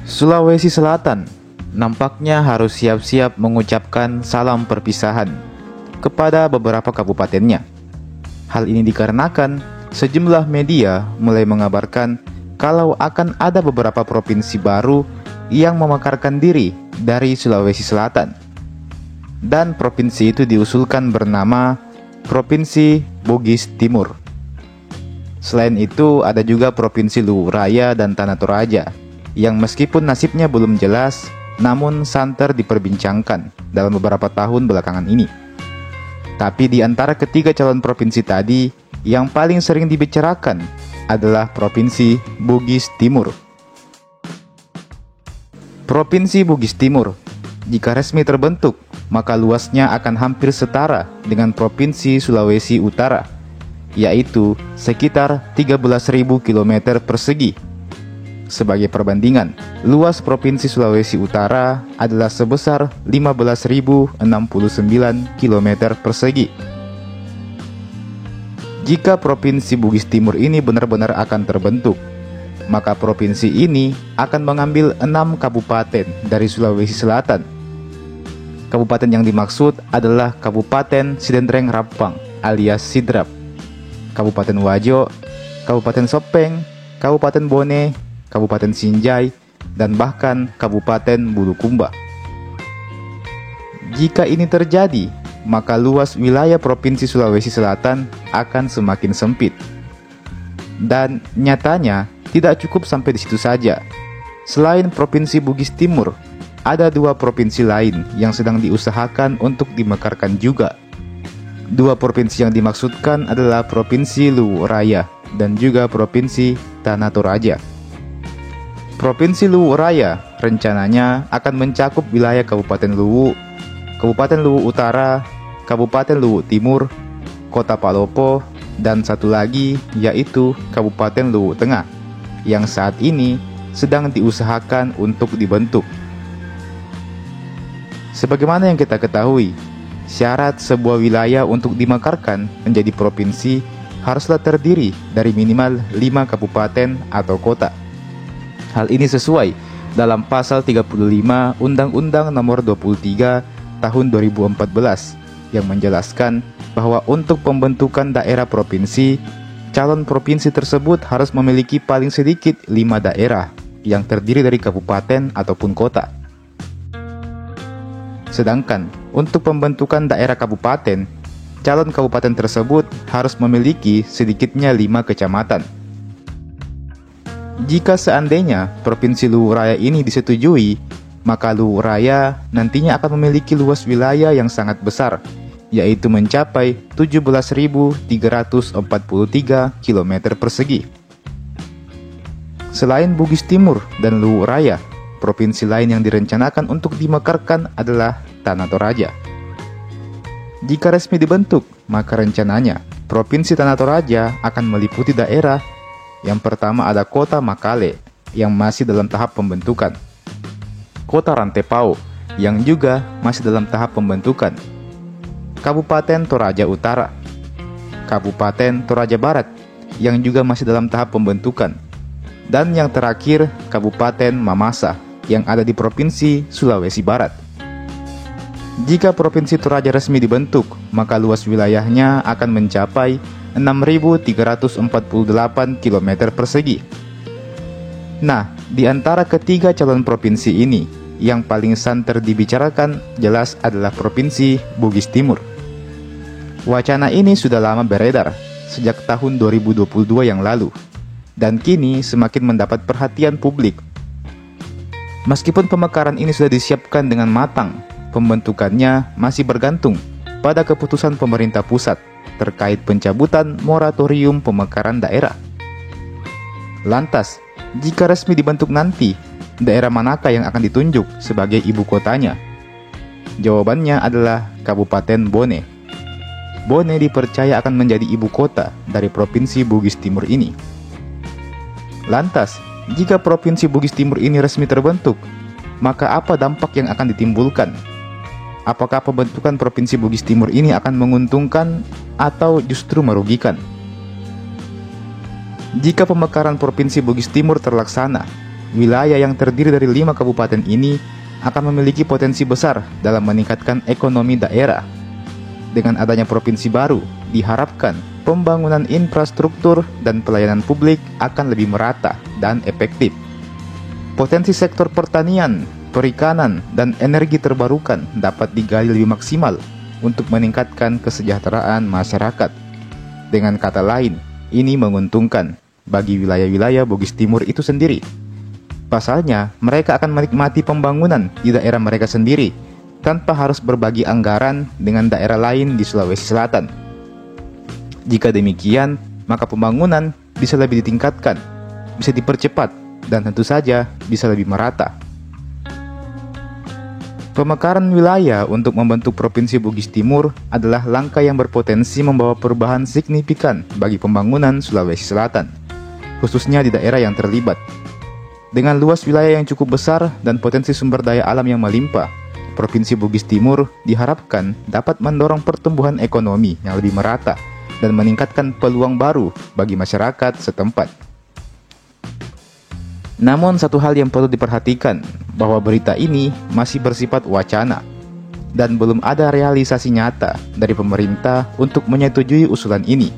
Sulawesi Selatan nampaknya harus siap-siap mengucapkan salam perpisahan kepada beberapa kabupatennya. Hal ini dikarenakan sejumlah media mulai mengabarkan kalau akan ada beberapa provinsi baru yang memekarkan diri dari Sulawesi Selatan. Dan provinsi itu diusulkan bernama Provinsi Bugis Timur. Selain itu, ada juga Provinsi Luwu Raya dan Tanah Toraja, yang meskipun nasibnya belum jelas, namun santer diperbincangkan dalam beberapa tahun belakangan ini. Tapi di antara ketiga calon provinsi tadi, yang paling sering dibicarakan adalah Provinsi Bugis Timur. Provinsi Bugis Timur, jika resmi terbentuk, maka luasnya akan hampir setara dengan Provinsi Sulawesi Utara, yaitu sekitar 13.000 km persegi. Sebagai perbandingan, luas Provinsi Sulawesi Utara adalah sebesar 15.069 km persegi. Jika Provinsi Bugis Timur ini benar-benar akan terbentuk, maka provinsi ini akan mengambil 6 kabupaten dari Sulawesi Selatan. Kabupaten yang dimaksud adalah Kabupaten Sidendreng Rapang alias Sidrap, Kabupaten Wajo, Kabupaten Sopeng, Kabupaten Bone, Kabupaten Sinjai, dan bahkan Kabupaten Bulukumba. Jika ini terjadi, maka luas wilayah Provinsi Sulawesi Selatan akan semakin sempit. Dan nyatanya tidak cukup sampai di situ saja. Selain Provinsi Bugis Timur, ada 2 provinsi lain yang sedang diusahakan untuk dimekarkan juga. 2 provinsi yang dimaksudkan adalah Provinsi Luwu Raya dan juga Provinsi Tanah Toraja. Provinsi Luwu Raya rencananya akan mencakup wilayah Kabupaten Luwu, Kabupaten Luwu Utara, Kabupaten Luwu Timur, Kota Palopo, dan satu lagi yaitu Kabupaten Luwu Tengah yang saat ini sedang diusahakan untuk dibentuk. Sebagaimana yang kita ketahui, syarat sebuah wilayah untuk dimekarkan menjadi provinsi haruslah terdiri dari minimal 5 kabupaten atau kota. Hal ini sesuai dalam pasal 35 Undang-Undang Nomor 23 Tahun 2014 yang menjelaskan bahwa untuk pembentukan daerah provinsi, calon provinsi tersebut harus memiliki paling sedikit 5 daerah yang terdiri dari kabupaten ataupun kota. Sedangkan untuk pembentukan daerah kabupaten, calon kabupaten tersebut harus memiliki sedikitnya 5 kecamatan. Jika seandainya Provinsi Luwu Raya ini disetujui, maka Luwu Raya nantinya akan memiliki luas wilayah yang sangat besar, yaitu mencapai 17.343 km persegi. Selain Bugis Timur dan Luwu Raya, provinsi lain yang direncanakan untuk dimekarkan adalah Tanah Toraja. Jika resmi dibentuk, maka rencananya Provinsi Tanah Toraja akan meliputi daerah yang pertama ada Kota Makale yang masih dalam tahap pembentukan, Kota Rantepao yang juga masih dalam tahap pembentukan, Kabupaten Toraja Utara, Kabupaten Toraja Barat yang juga masih dalam tahap pembentukan, dan yang terakhir Kabupaten Mamasa yang ada di Provinsi Sulawesi Barat. Jika Provinsi Toraja resmi dibentuk, maka luas wilayahnya akan mencapai 6.348 km persegi. Nah, di antara ketiga calon provinsi ini, yang paling santer dibicarakan jelas adalah Provinsi Bugis Timur. Wacana ini sudah lama beredar, sejak tahun 2022 yang lalu, dan kini semakin mendapat perhatian publik. Meskipun pemekaran ini sudah disiapkan dengan matang, pembentukannya masih bergantung pada keputusan pemerintah pusat terkait pencabutan moratorium pemekaran daerah. Lantas, jika resmi dibentuk nanti, daerah manakah yang akan ditunjuk sebagai ibu kotanya? Jawabannya adalah Kabupaten Bone. Bone dipercaya akan menjadi ibu kota dari Provinsi Bugis Timur ini. Lantas, jika Provinsi Bugis Timur ini resmi terbentuk, maka apa dampak yang akan ditimbulkan? Apakah pembentukan Provinsi Bugis Timur ini akan menguntungkan atau justru merugikan? Jika pemekaran Provinsi Bugis Timur terlaksana, wilayah yang terdiri dari 5 kabupaten ini akan memiliki potensi besar dalam meningkatkan ekonomi daerah. Dengan adanya provinsi baru, diharapkan pembangunan infrastruktur dan pelayanan publik akan lebih merata dan efektif. Potensi sektor pertanian, perikanan, dan energi terbarukan dapat digali lebih maksimal untuk meningkatkan kesejahteraan masyarakat. Dengan kata lain, ini menguntungkan bagi wilayah-wilayah Bugis Timur itu sendiri. Pasalnya, mereka akan menikmati pembangunan di daerah mereka sendiri tanpa harus berbagi anggaran dengan daerah lain di Sulawesi Selatan. Jika demikian, maka pembangunan bisa lebih ditingkatkan, bisa dipercepat, dan tentu saja bisa lebih merata. Pemekaran wilayah untuk membentuk Provinsi Bugis Timur adalah langkah yang berpotensi membawa perubahan signifikan bagi pembangunan Sulawesi Selatan, khususnya di daerah yang terlibat. Dengan luas wilayah yang cukup besar dan potensi sumber daya alam yang melimpah, Provinsi Bugis Timur diharapkan dapat mendorong pertumbuhan ekonomi yang lebih merata dan meningkatkan peluang baru bagi masyarakat setempat. Namun satu hal yang perlu diperhatikan, bahwa berita ini masih bersifat wacana dan belum ada realisasi nyata dari pemerintah untuk menyetujui usulan ini.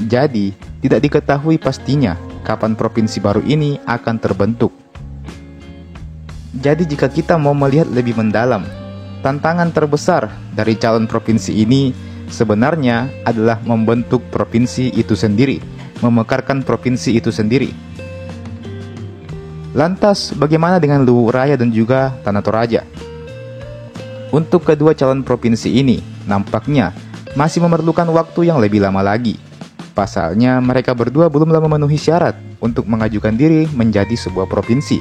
Jadi, tidak diketahui pastinya kapan provinsi baru ini akan terbentuk. Jadi jika kita mau melihat lebih mendalam, tantangan terbesar dari calon provinsi ini sebenarnya adalah membentuk provinsi itu sendiri, memekarkan provinsi itu sendiri. Lantas, bagaimana dengan Luwu Raya dan juga Tanah Toraja? Untuk kedua calon provinsi ini, nampaknya masih memerlukan waktu yang lebih lama lagi. Pasalnya, mereka berdua belumlah memenuhi syarat untuk mengajukan diri menjadi sebuah provinsi.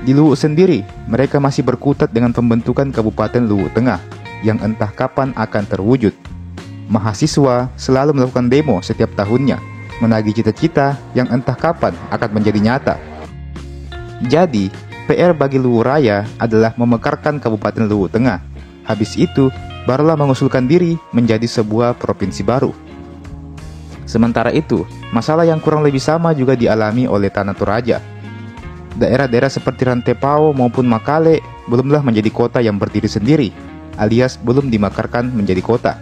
Di Luwu sendiri, mereka masih berkutat dengan pembentukan Kabupaten Luwu Tengah yang entah kapan akan terwujud. Mahasiswa selalu melakukan demo setiap tahunnya, menagih cita-cita yang entah kapan akan menjadi nyata. Jadi, PR bagi Luwu Raya adalah memekarkan Kabupaten Luwu Tengah. Habis itu, barulah mengusulkan diri menjadi sebuah provinsi baru. Sementara itu, masalah yang kurang lebih sama juga dialami oleh Tanah Toraja. Daerah-daerah seperti Rantepao maupun Makale belumlah menjadi kota yang berdiri sendiri, alias belum dimekarkan menjadi kota.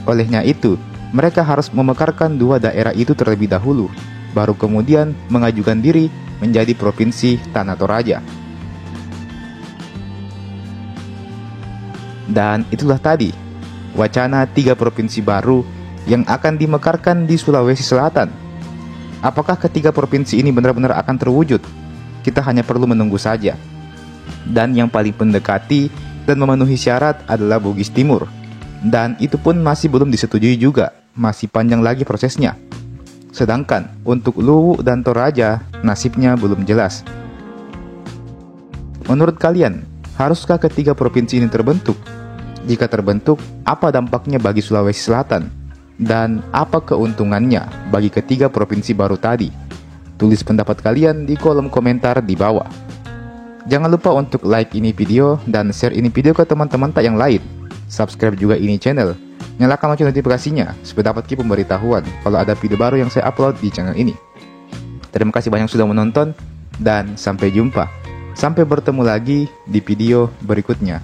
Olehnya itu, mereka harus memekarkan dua daerah itu terlebih dahulu, baru kemudian mengajukan diri menjadi Provinsi Tanah Toraja. Dan itulah tadi, wacana 3 provinsi baru yang akan dimekarkan di Sulawesi Selatan. Apakah ketiga provinsi ini benar-benar akan terwujud? Kita hanya perlu menunggu saja. Dan yang paling mendekati dan memenuhi syarat adalah Bugis Timur. Dan itu pun masih belum disetujui juga, masih panjang lagi prosesnya. Sedangkan untuk Luwu dan Toraja, nasibnya belum jelas. Menurut kalian, haruskah ketiga provinsi ini terbentuk? Jika terbentuk, apa dampaknya bagi Sulawesi Selatan? Dan apa keuntungannya bagi ketiga provinsi baru tadi? Tulis pendapat kalian di kolom komentar di bawah. Jangan lupa untuk like ini video dan share ini video ke teman-teman tak yang lain. Subscribe juga ini channel. Nyalakan lonceng notifikasinya supaya dapat pemberitahuan kalau ada video baru yang saya upload di channel ini. Terima kasih banyak sudah menonton dan sampai jumpa. Sampai bertemu lagi di video berikutnya.